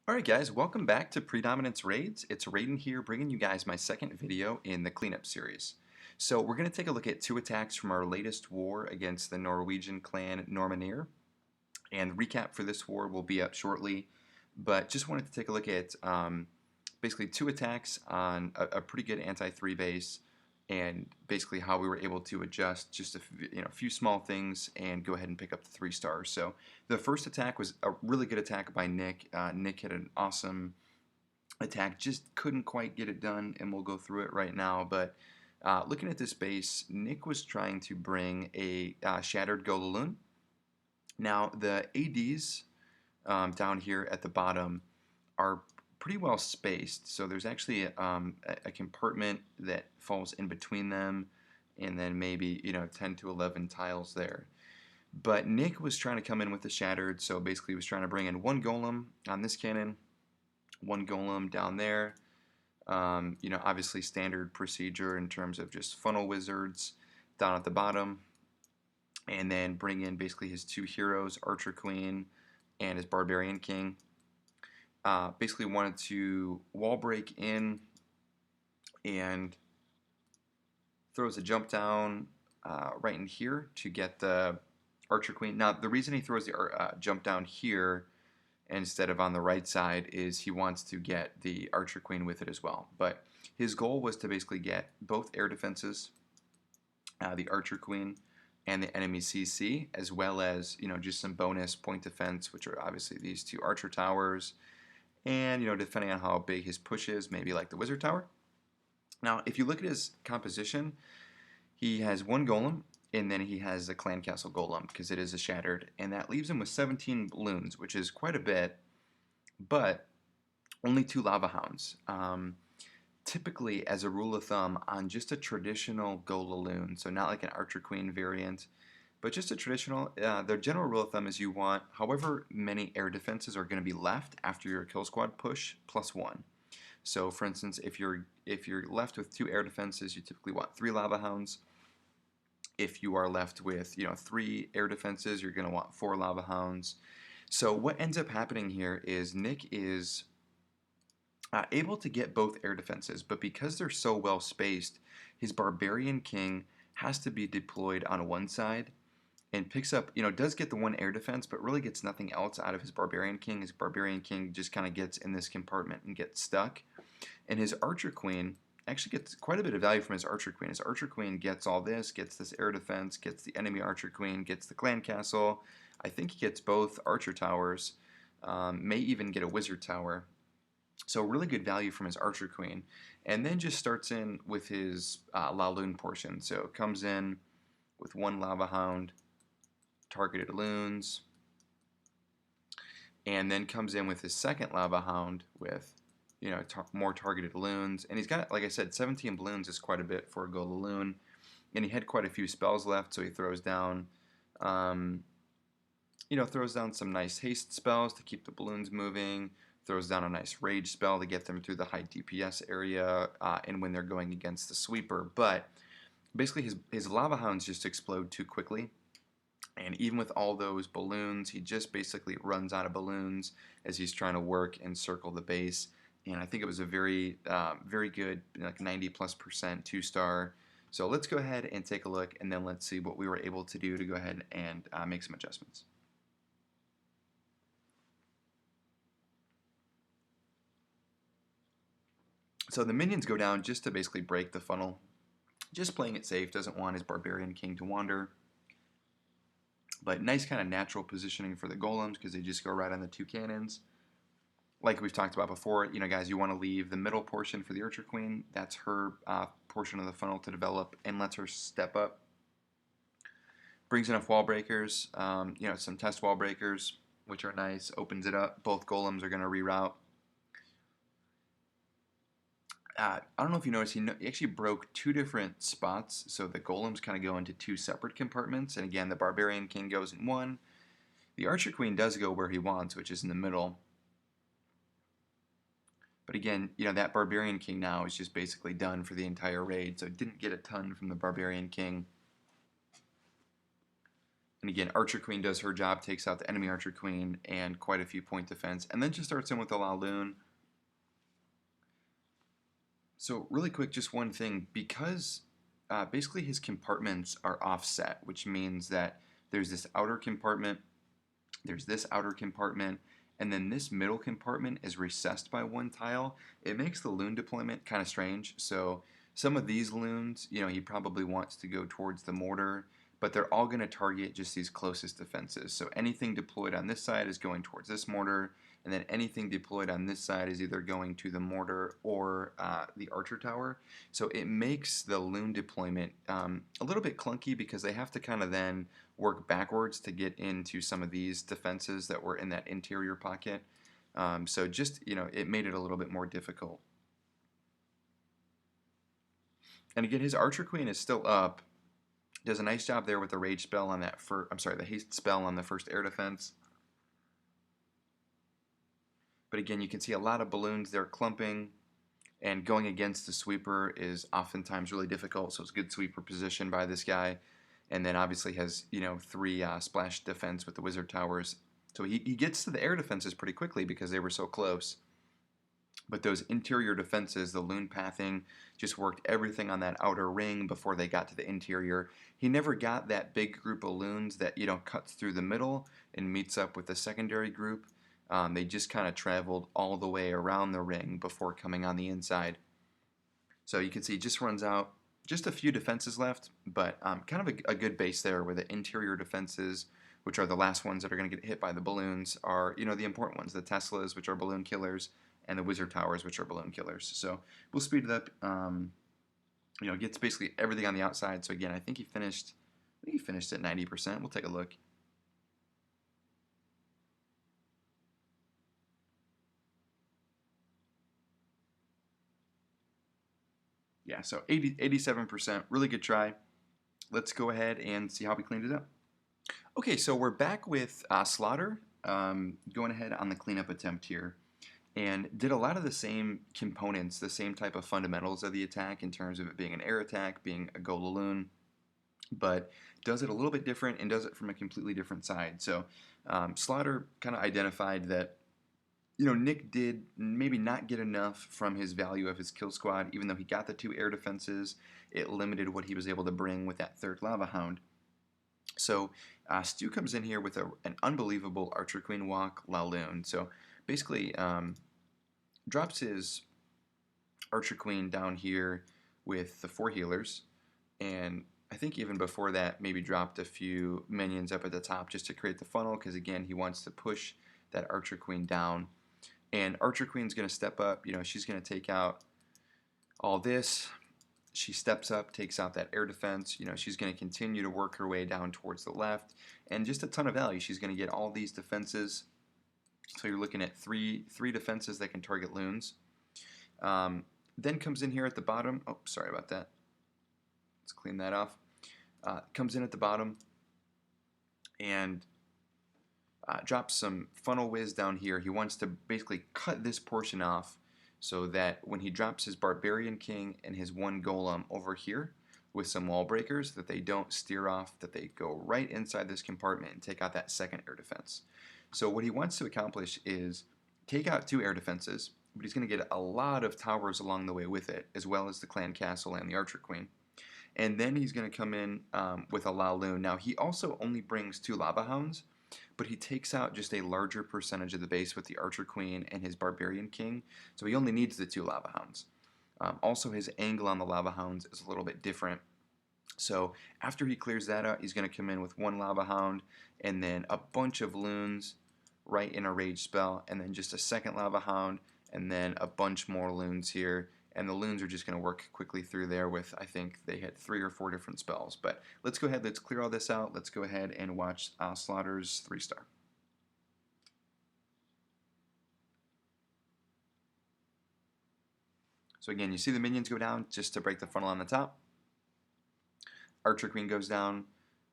Alright guys, welcome back to Predominance Raids. It's Raiden here bringing you guys my second video in the cleanup series. So we're going to take a look at two attacks from our latest war against the Norwegian clan Normanir. And recap for this war will be up shortly, but just wanted to take a look at basically two attacks on a pretty good anti-3 base and basically how we were able to adjust just a few small things and go ahead and pick up the 3 stars. So the first attack was a really good attack by Nick. Nick had an awesome attack, just couldn't quite get it done, and we'll go through it right now. But looking at this base, Nick was trying to bring a Shattered Golaloon. Now the ADs down here at the bottom are pretty well spaced, so there's actually a compartment that falls in between them, and then maybe 10 to 11 tiles there. But Nick was trying to come in with the Shattered, so basically he was trying to bring in one golem on this cannon, one golem down there. Obviously standard procedure in terms of just funnel wizards down at the bottom, and then bring in basically his 2 heroes, Archer Queen and his Barbarian King. Basically wanted to wall break in and throws a jump down right in here to get the Archer Queen. Now the reason he throws the jump down here instead of on the right side is he wants to get the Archer Queen with it as well. But his goal was to basically get both air defenses, the Archer Queen and the enemy CC, as well as just some bonus point defense, which are obviously these 2 Archer Towers. And, depending on how big his push is, maybe like the Wizard Tower. Now, if you look at his composition, he has 1 Golem, and then he has a Clan Castle Golem, because it is a Shattered, and that leaves him with 17 balloons, which is quite a bit, but only 2 Lava Hounds. Typically, as a rule of thumb, on just a traditional Golaloon, so not like an Archer Queen variant, but just a traditional, the general rule of thumb is you want however many air defenses are going to be left after your kill squad push plus 1. So for instance, if you're left with 2 air defenses, you typically want 3 Lava Hounds. If you are left with 3 air defenses, you're going to want 4 Lava Hounds. So what ends up happening here is Nick is able to get both air defenses, but because they're so well spaced, his Barbarian King has to be deployed on one side and picks up, does get the 1 air defense, but really gets nothing else out of his Barbarian King. His Barbarian King just kind of gets in this compartment and gets stuck. And his Archer Queen actually gets quite a bit of value from his Archer Queen. His Archer Queen gets all this, gets this air defense, gets the enemy Archer Queen, gets the Clan Castle. I think he gets both Archer Towers, may even get a Wizard Tower. So really good value from his Archer Queen. And then just starts in with his Laloon portion. So it comes in with 1 Lava Hound, targeted loons, and then comes in with his second Lava Hound with more targeted loons, and he's got, like I said, 17 balloons is quite a bit for a Golaloon, and he had quite a few spells left, so he throws down throws down some nice haste spells to keep the balloons moving, throws down a nice rage spell to get them through the high DPS area and when they're going against the sweeper. But basically his Lava Hounds just explode too quickly. And even with all those balloons, he just basically runs out of balloons as he's trying to work and circle the base. And I think it was a very, very good, like 90+% 2-star. So let's go ahead and take a look, and then let's see what we were able to do to go ahead and make some adjustments. So the minions go down just to basically break the funnel. Just playing it safe, doesn't want his Barbarian King to wander. But nice kind of natural positioning for the golems because they just go right on the 2 cannons. Like we've talked about before, guys, you want to leave the middle portion for the Archer Queen. That's her portion of the funnel to develop and lets her step up. Brings enough wall breakers, some test wall breakers, which are nice. Opens it up. Both golems are going to reroute. I don't know if you noticed, he actually broke 2 different spots, so the golems kind of go into 2 separate compartments, and again, the Barbarian King goes in one. The Archer Queen does go where he wants, which is in the middle. But again, that Barbarian King now is just basically done for the entire raid, so it didn't get a ton from the Barbarian King. And again, Archer Queen does her job, takes out the enemy Archer Queen and quite a few point defense, and then just starts in with the Laloon. So really quick, just one thing, because basically his compartments are offset, which means that there's this outer compartment, there's this outer compartment, and then this middle compartment is recessed by one tile. It makes the loon deployment kind of strange. So some of these loons, he probably wants to go towards the mortar, but they're all going to target just these closest defenses. So anything deployed on this side is going towards this mortar, and then anything deployed on this side is either going to the mortar or the archer tower. So it makes the loon deployment a little bit clunky because they have to kind of then work backwards to get into some of these defenses that were in that interior pocket. So just, it made it a little bit more difficult. And again, his Archer Queen is still up. Does a nice job there with the rage spell on that the haste spell on the first air defense. But again, you can see a lot of balloons there clumping, and going against the sweeper is oftentimes really difficult, so it's a good sweeper position by this guy. And then obviously has, 3 splash defense with the wizard towers. So he gets to the air defenses pretty quickly because they were so close. But those interior defenses, the loon pathing, just worked everything on that outer ring before they got to the interior. He never got that big group of loons that, cuts through the middle and meets up with the secondary group. They just kind of traveled all the way around the ring before coming on the inside. So you can see he just runs out. Just a few defenses left, but kind of a good base there where the interior defenses, which are the last ones that are going to get hit by the balloons, are the important ones. The Teslas, which are balloon killers, and the wizard towers, which are balloon killers. So we'll speed it up. Gets basically everything on the outside. So again, I think he finished at 90%. We'll take a look. Yeah, so 87%, really good try. Let's go ahead and see how we cleaned it up. Okay, so we're back with Slaughter, going ahead on the cleanup attempt here, and did a lot of the same components, the same type of fundamentals of the attack in terms of it being an air attack, being a Golaloon, but does it a little bit different and does it from a completely different side. So Slaughter kind of identified that Nick did maybe not get enough from his value of his kill squad, even though he got the 2 air defenses. It limited what he was able to bring with that 3rd Lava Hound. So Stu comes in here with an unbelievable Archer Queen walk Laloon. So basically drops his Archer Queen down here with the 4 healers, and I think even before that maybe dropped a few minions up at the top just to create the funnel, because again he wants to push that Archer Queen down. And Archer Queen's going to step up, she's going to take out all this. She steps up, takes out that air defense. She's going to continue to work her way down towards the left. And just a ton of value. She's going to get all these defenses. So you're looking at three defenses that can target loons. Then comes in here at the bottom. Oh, sorry about that. Let's clean that off. Comes in at the bottom and drops some funnel whiz down here. He wants to basically cut this portion off so that when he drops his Barbarian King and his 1 Golem over here with some wall breakers, that they don't steer off, that they go right inside this compartment and take out that 2nd air defense. So what he wants to accomplish is take out 2 air defenses, but he's going to get a lot of towers along the way with it, as well as the Clan Castle and the Archer Queen. And then he's going to come in with a Laloon. Now he also only brings 2 Lava Hounds, but he takes out just a larger percentage of the base with the Archer Queen and his Barbarian King, so he only needs the 2 Lava Hounds. Also, his angle on the Lava Hounds is a little bit different. So after he clears that out, he's going to come in with 1 Lava Hound and then a bunch of loons right in a rage spell, and then just a 2nd Lava Hound, and then a bunch more loons here. And the loons are just going to work quickly through there with, I think they had 3 or 4 different spells. But let's go ahead, let's clear all this out. Let's go ahead and watch Slaughter's 3-star. So again, you see the minions go down just to break the funnel on the top. Archer Queen goes down.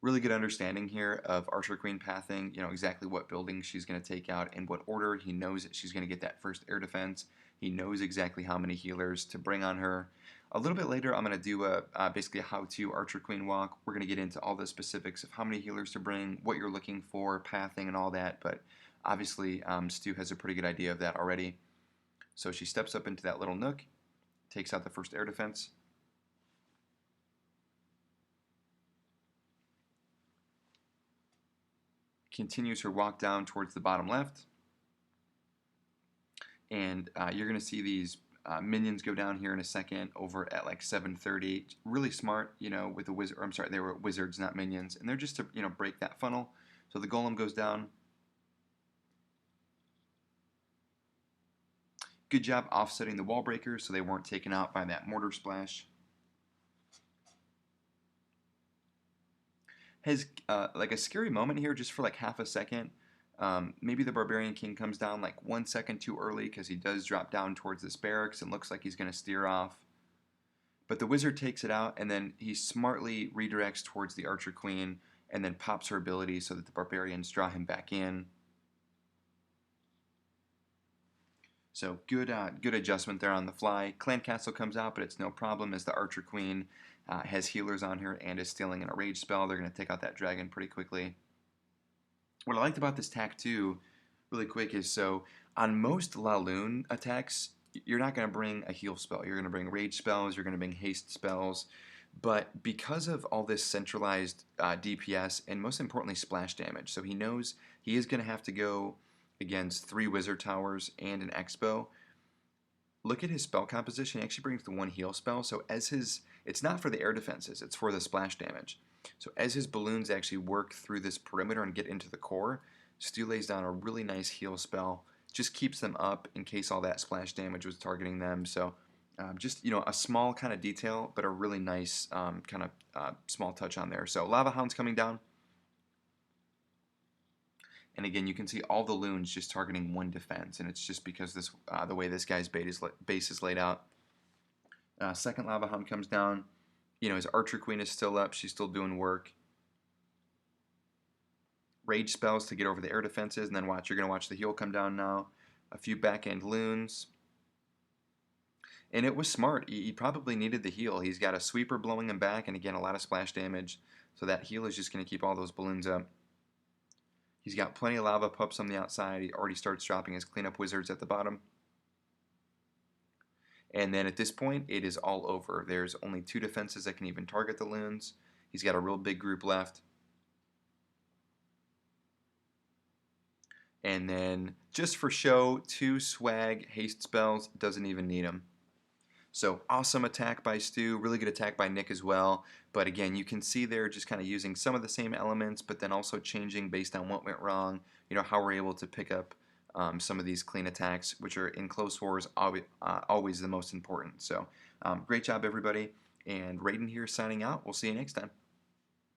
Really good understanding here of Archer Queen pathing, exactly what building she's going to take out, in what order. He knows that she's going to get that 1st air defense. He knows exactly how many healers to bring on her. A little bit later, I'm going to do basically a how-to Archer Queen walk. We're going to get into all the specifics of how many healers to bring, what you're looking for, pathing, and all that. But obviously, Stu has a pretty good idea of that already. So she steps up into that little nook, takes out the first air defense. Continues her walk down towards the bottom left. And you're going to see these minions go down here in a second over at like 7:30. Really smart, you know, with the wizard. I'm sorry, they were wizards, not minions, and they're just to, you know, break that funnel. So the golem goes down. Good job offsetting the wall breakers so they weren't taken out by that mortar splash. Has like a scary moment here just for like half a second. Maybe the Barbarian King comes down like 1 second too early because he does drop down towards this barracks and looks like he's going to steer off. But the wizard takes it out, and then he smartly redirects towards the Archer Queen and then pops her ability so that the barbarians draw him back in. So good adjustment there on the fly. Clan Castle comes out, but it's no problem as the Archer Queen has healers on her and is stealing in a rage spell. They're going to take out that dragon pretty quickly. What I liked about this tack too, really quick, is so on most Laloon attacks, you're not going to bring a heal spell. You're going to bring rage spells, you're going to bring haste spells. But because of all this centralized DPS and most importantly splash damage, so he knows he is going to have to go against 3 wizard towers and an X-bow. Look at his spell composition. He actually brings the 1 heal spell. So as his, it's not for the air defenses, it's for the splash damage. So as his balloons actually work through this perimeter and get into the core, Stu lays down a really nice heal spell. Just keeps them up in case all that splash damage was targeting them. So just, you know, a small kind of detail, but a really nice kind of small touch on there. So Lava Hound's coming down. And again, you can see all the loons just targeting 1 defense, and it's just because this the way this guy's base is laid out. Second Lava Hound comes down. You know, his Archer Queen is still up. She's still doing work. Rage spells to get over the air defenses, and then watch. You're going to watch the heal come down now. A few back-end loons. And it was smart. He probably needed the heal. He's got a sweeper blowing him back, and again, a lot of splash damage. So that heal is just going to keep all those balloons up. He's got plenty of lava pups on the outside. He already starts dropping his cleanup wizards at the bottom. And then at this point, it is all over. There's only 2 defenses that can even target the loons. He's got a real big group left. And then, just for show, 2 swag haste spells. Doesn't even need them. So awesome attack by Stu, really good attack by Nick as well. But again, you can see they're just kind of using some of the same elements, but then also changing based on what went wrong. You know, how we're able to pick up some of these clean attacks, which are in close wars always the most important. So great job, everybody. And Raiden here signing out. We'll see you next time.